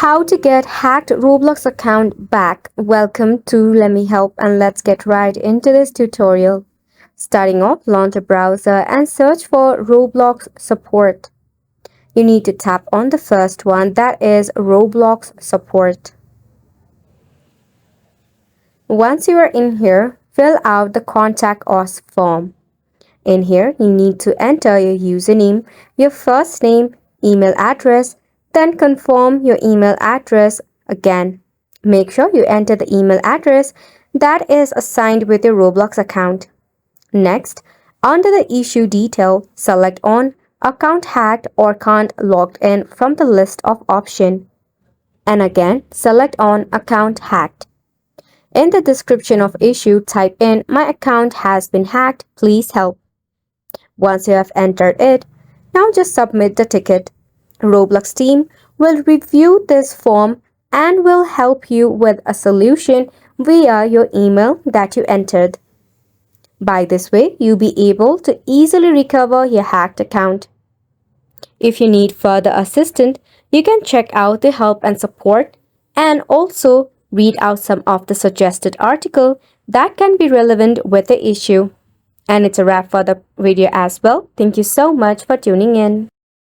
How to get hacked Roblox account back. Welcome to Let Me Help, and let's get right into this tutorial. Starting off, launch a browser and search for Roblox support. You need to tap on the first one, that is Roblox support. Once you are in here, fill out the contact us form. In here, you need to enter your username, your first name, email address, then confirm your email address again. Make sure you enter the email address that is assigned with your Roblox account. Next, under the issue detail, select on account hacked or can't logged in from the list of options. And again, select on account hacked. In the description of issue, type in my account has been hacked, please help. Once you have entered it, now just submit the ticket. Roblox team will review this form and will help you with a solution via your email that you entered. By this way, you'll be able to easily recover your hacked account. If you need further assistance, you can check out the help and support and also read out some of the suggested articles that can be relevant with the issue. And it's a wrap for the video as well. Thank you so much for tuning in.